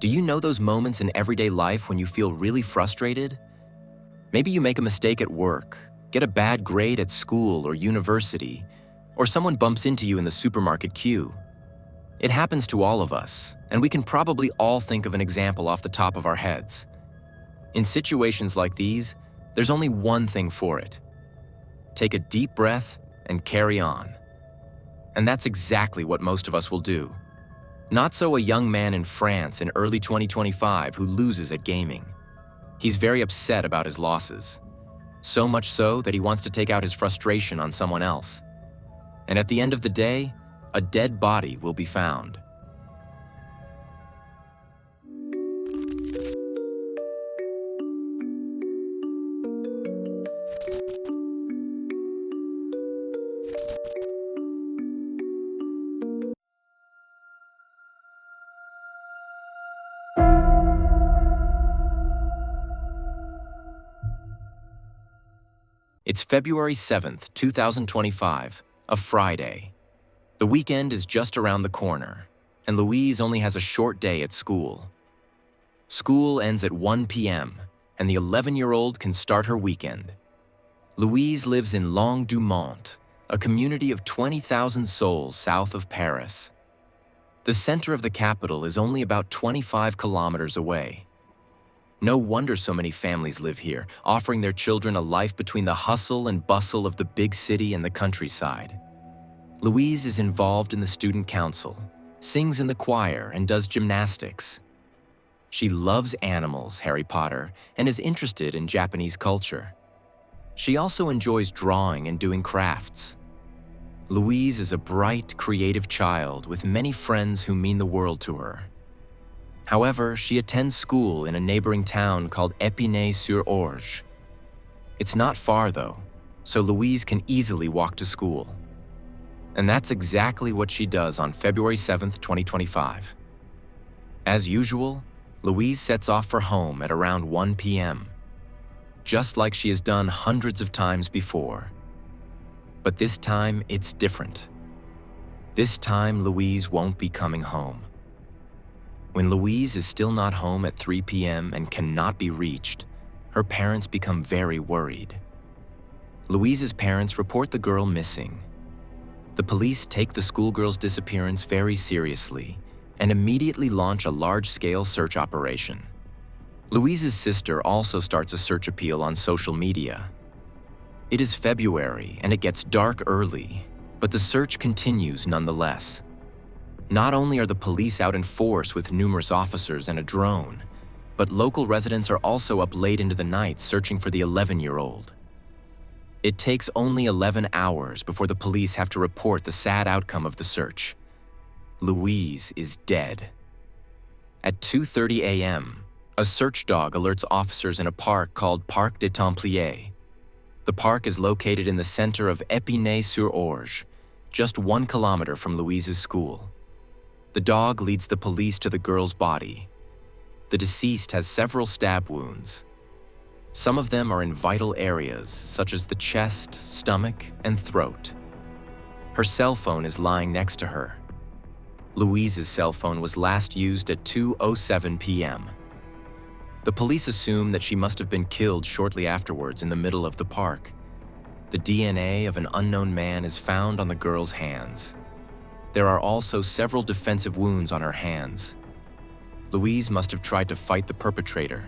Do you know those moments in everyday life when you feel really frustrated? Maybe you make a mistake at work, get a bad grade at school or university, or someone bumps into you in the supermarket queue. It happens to all of us, and we can probably all think of an example off the top of our heads. In situations like these, there's only one thing for it. Take a deep breath and carry on. And that's exactly what most of us will do. Not so a young man in France in early 2025 who loses at gaming. He's very upset about his losses. So much so that he wants to take out his frustration on someone else. And at the end of the day, a dead body will be found. It's February 7th, 2025, a Friday. The weekend is just around the corner, and Louise only has a short day at school. School ends at 1 p.m., and the 11-year-old can start her weekend. Louise lives in Long-Dumont, a community of 20,000 souls south of Paris. The center of the capital is only about 25 kilometers away. No wonder so many families live here, offering their children a life between the hustle and bustle of the big city and the countryside. Louise is involved in the student council, sings in the choir, and does gymnastics. She loves animals, Harry Potter, and is interested in Japanese culture. She also enjoys drawing and doing crafts. Louise is a bright, creative child with many friends who mean the world to her. However, she attends school in a neighboring town called Épinay-sur-Orge. It's not far, though, so Louise can easily walk to school. And that's exactly what she does on February 7th, 2025. As usual, Louise sets off for home at around 1 p.m., just like she has done hundreds of times before. But this time, it's different. This time, Louise won't be coming home. When Louise is still not home at 3 p.m. and cannot be reached, her parents become very worried. Louise's parents report the girl missing. The police take the schoolgirl's disappearance very seriously and immediately launch a large-scale search operation. Louise's sister also starts a search appeal on social media. It is February and it gets dark early, but the search continues nonetheless. Not only are the police out in force with numerous officers and a drone, but local residents are also up late into the night searching for the 11-year-old. It takes only 11 hours before the police have to report the sad outcome of the search. Louise is dead. At 2:30 a.m., a search dog alerts officers in a park called Parc des Templiers. The park is located in the center of Épinay-sur-Orge, just 1 kilometer from Louise's school. The dog leads the police to the girl's body. The deceased has several stab wounds. Some of them are in vital areas, such as the chest, stomach, and throat. Her cell phone is lying next to her. Louise's cell phone was last used at 2:07 p.m. The police assume that she must have been killed shortly afterwards in the middle of the park. The DNA of an unknown man is found on the girl's hands. There are also several defensive wounds on her hands. Louise must have tried to fight the perpetrator.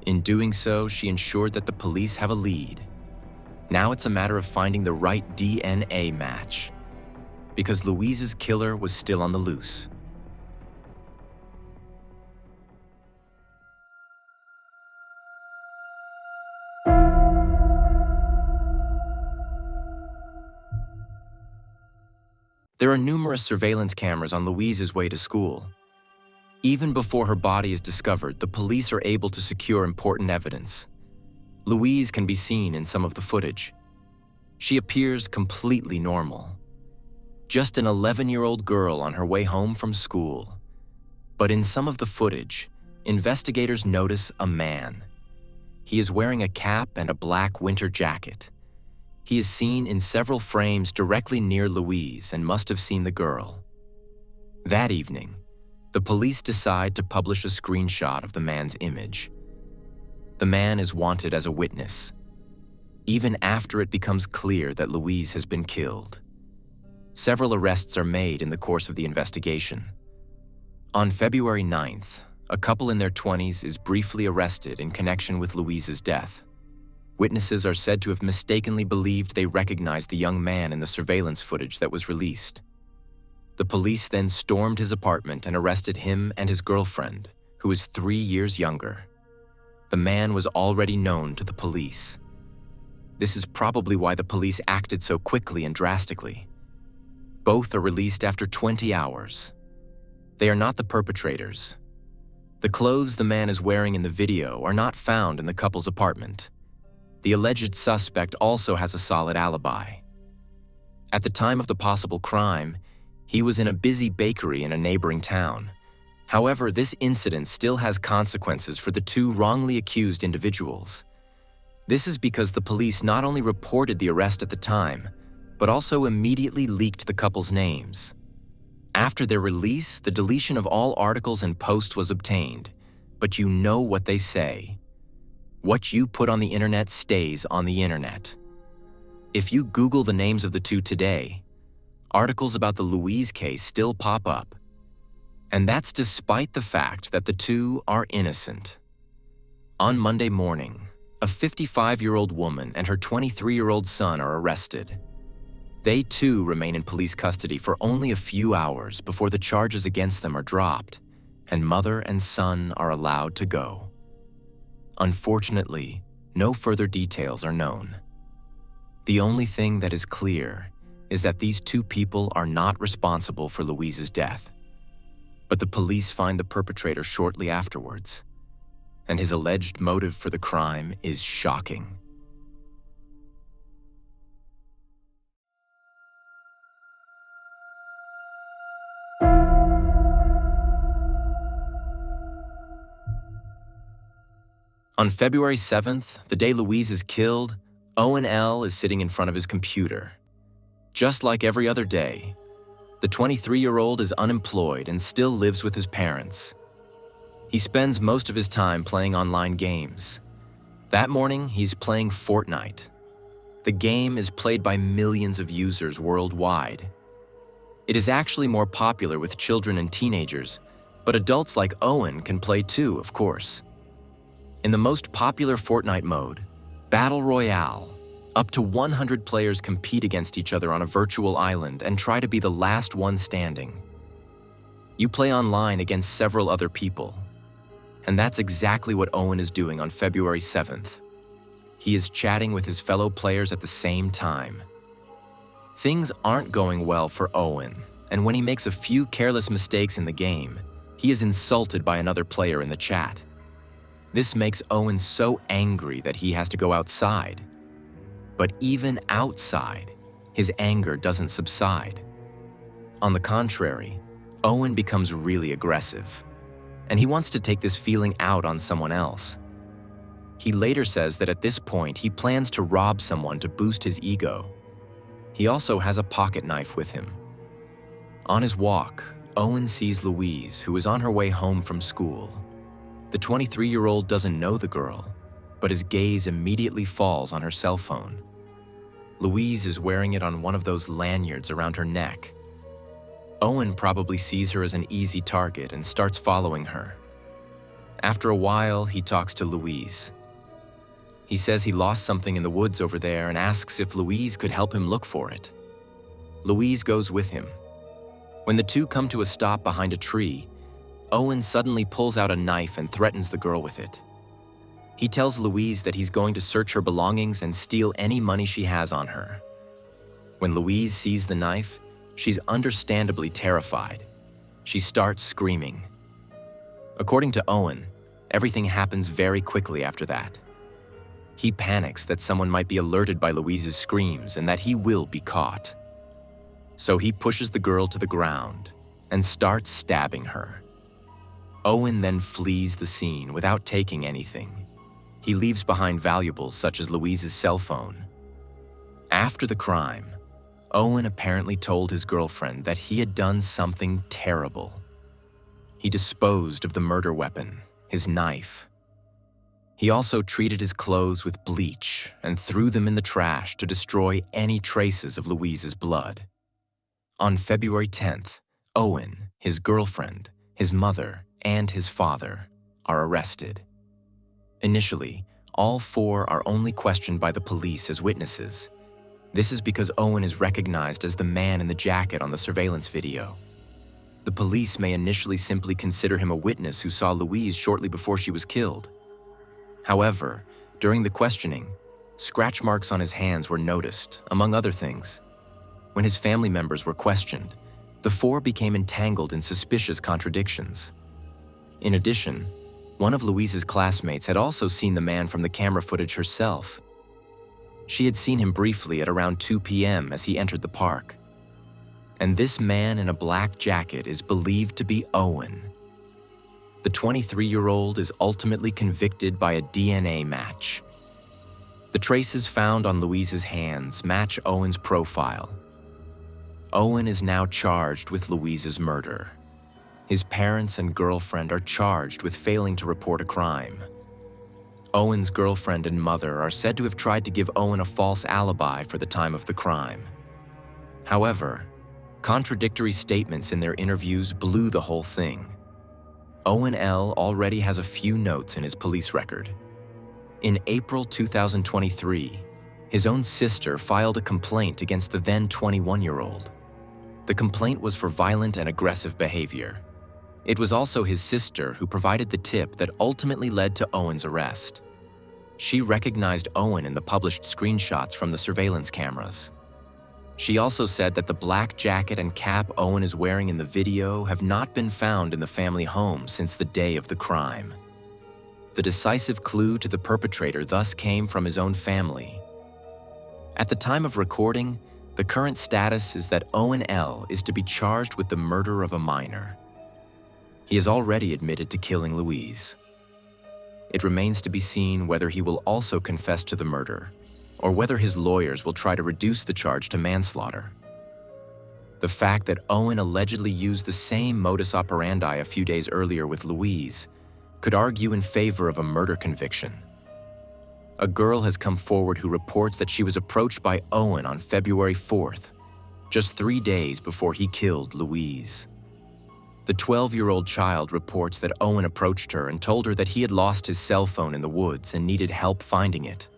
In doing so, she ensured that the police have a lead. Now it's a matter of finding the right DNA match, because Louise's killer was still on the loose. There are numerous surveillance cameras on Louise's way to school. Even before her body is discovered, the police are able to secure important evidence. Louise can be seen in some of the footage. She appears completely normal. Just an 11-year-old girl on her way home from school. But in some of the footage, investigators notice a man. He is wearing a cap and a black winter jacket. He is seen in several frames directly near Louise and must have seen the girl. That evening, The police decide to publish a screenshot of the man's image. The man is wanted as a witness, even after it becomes clear that Louise has been killed. Several arrests are made in the course of the investigation. On February 9th, a couple in their 20s is briefly arrested in connection with Louise's death. Witnesses are said to have mistakenly believed they recognized the young man in the surveillance footage that was released. The police then stormed his apartment and arrested him and his girlfriend, who is 3 years younger. The man was already known to the police. This is probably why the police acted so quickly and drastically. Both are released after 20 hours. They are not the perpetrators. The clothes the man is wearing in the video are not found in the couple's apartment. The alleged suspect also has a solid alibi. At the time of the possible crime, he was in a busy bakery in a neighboring town. However, this incident still has consequences for the two wrongly accused individuals. This is because the police not only reported the arrest at the time, but also immediately leaked the couple's names. After their release, the deletion of all articles and posts was obtained, but you know what they say. What you put on the internet stays on the internet. If you Google the names of the two today, articles about the Louise case still pop up. And that's despite the fact that the two are innocent. On Monday morning, a 55-year-old woman and her 23-year-old son are arrested. They too remain in police custody for only a few hours before the charges against them are dropped, and mother and son are allowed to go. Unfortunately, no further details are known. The only thing that is clear is that these two people are not responsible for Louise's death. But the police find the perpetrator shortly afterwards, and his alleged motive for the crime is shocking. On February 7th, the day Louise is killed, Owen L. is sitting in front of his computer. Just like every other day, the 23-year-old is unemployed and still lives with his parents. He spends most of his time playing online games. That morning, he's playing Fortnite. The game is played by millions of users worldwide. It is actually more popular with children and teenagers, but adults like Owen can play too, of course. In the most popular Fortnite mode, Battle Royale, up to 100 players compete against each other on a virtual island and try to be the last one standing. You play online against several other people, and that's exactly what Owen is doing on February 7th. He is chatting with his fellow players at the same time. Things aren't going well for Owen, and when he makes a few careless mistakes in the game, he is insulted by another player in the chat. This makes Owen so angry that he has to go outside. But even outside, his anger doesn't subside. On the contrary, Owen becomes really aggressive, and he wants to take this feeling out on someone else. He later says that at this point, he plans to rob someone to boost his ego. He also has a pocket knife with him. On his walk, Owen sees Louise, who is on her way home from school. The 23-year-old doesn't know the girl, but his gaze immediately falls on her cell phone. Louise is wearing it on one of those lanyards around her neck. Owen probably sees her as an easy target and starts following her. After a while, he talks to Louise. He says he lost something in the woods over there and asks if Louise could help him look for it. Louise goes with him. When the two come to a stop behind a tree, Owen suddenly pulls out a knife and threatens the girl with it. He tells Louise that he's going to search her belongings and steal any money she has on her. When Louise sees the knife, she's understandably terrified. She starts screaming. According to Owen, everything happens very quickly after that. He panics that someone might be alerted by Louise's screams and that he will be caught. So he pushes the girl to the ground and starts stabbing her. Owen then flees the scene without taking anything. He leaves behind valuables such as Louise's cell phone. After the crime, Owen apparently told his girlfriend that he had done something terrible. he disposed of the murder weapon, his knife. He also treated his clothes with bleach and threw them in the trash to destroy any traces of Louise's blood. On February 10th, Owen, his girlfriend, his mother, and his father are arrested. Initially, all four are only questioned by the police as witnesses. This is because Owen is recognized as the man in the jacket on the surveillance video. The police may initially simply consider him a witness who saw Louise shortly before she was killed. However, during the questioning, scratch marks on his hands were noticed, among other things. When his family members were questioned, the four became entangled in suspicious contradictions. In addition, one of Louise's classmates had also seen the man from the camera footage herself. She had seen him briefly at around 2 p.m. as he entered the park. And this man in a black jacket is believed to be Owen. The 23-year-old is ultimately convicted by a DNA match. The traces found on Louise's hands match Owen's profile. Owen is now charged with Louise's murder. His parents and girlfriend are charged with failing to report a crime. Owen's girlfriend and mother are said to have tried to give Owen a false alibi for the time of the crime. However, contradictory statements in their interviews blew the whole thing. Owen L. already has a few notes in his police record. In April 2023, his own sister filed a complaint against the then 21-year-old. The complaint was for violent and aggressive behavior. It was also his sister who provided the tip that ultimately led to Owen's arrest. She recognized Owen in the published screenshots from the surveillance cameras. She also said that the black jacket and cap Owen is wearing in the video have not been found in the family home since the day of the crime. The decisive clue to the perpetrator thus came from his own family. At the time of recording, the current status is that Owen L. is to be charged with the murder of a minor. He has already admitted to killing Louise. It remains to be seen whether he will also confess to the murder, or whether his lawyers will try to reduce the charge to manslaughter. The fact that Owen allegedly used the same modus operandi a few days earlier with Louise could argue in favor of a murder conviction. A girl has come forward who reports that she was approached by Owen on February 4th, just 3 days before he killed Louise. The 12-year-old child reports that Owen approached her and told her that he had lost his cell phone in the woods and needed help finding it.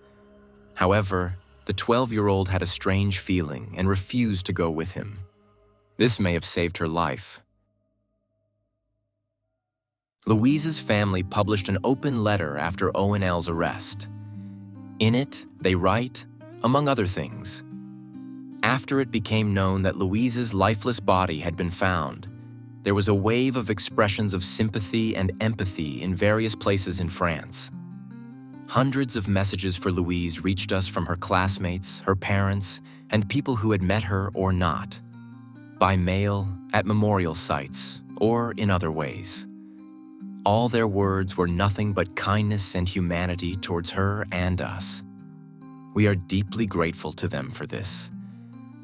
However, the 12-year-old had a strange feeling and refused to go with him. This may have saved her life. Louise's family published an open letter after Owen L.'s arrest. In it, they write, among other things, after it became known that Louise's lifeless body had been found, there was a wave of expressions of sympathy and empathy in various places in France. Hundreds of messages for Louise reached us from her classmates, her parents, and people who had met her or not, by mail, at memorial sites, or in other ways. All their words were nothing but kindness and humanity towards her and us. We are deeply grateful to them for this.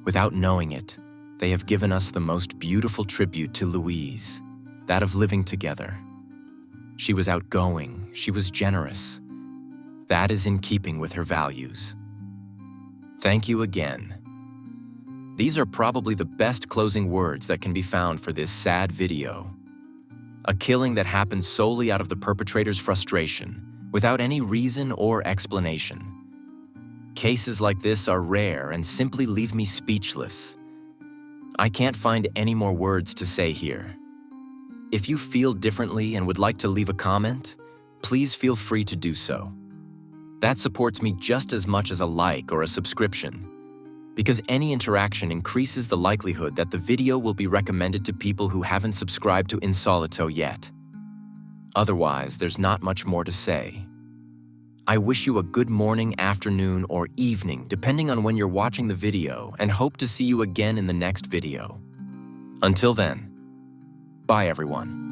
Without knowing it, they have given us the most beautiful tribute to Louise, that of living together. She was outgoing, she was generous. That is in keeping with her values. Thank you again. These are probably the best closing words that can be found for this sad video. A killing that happened solely out of the perpetrator's frustration, without any reason or explanation. Cases like this are rare and simply leave me speechless. I can't find any more words to say here. If you feel differently and would like to leave a comment, please feel free to do so. That supports me just as much as a like or a subscription, because any interaction increases the likelihood that the video will be recommended to people who haven't subscribed to Unsolved yet. Otherwise, there's not much more to say. I wish you a good morning, afternoon, or evening, depending on when you're watching the video, and hope to see you again in the next video. Until then, bye everyone.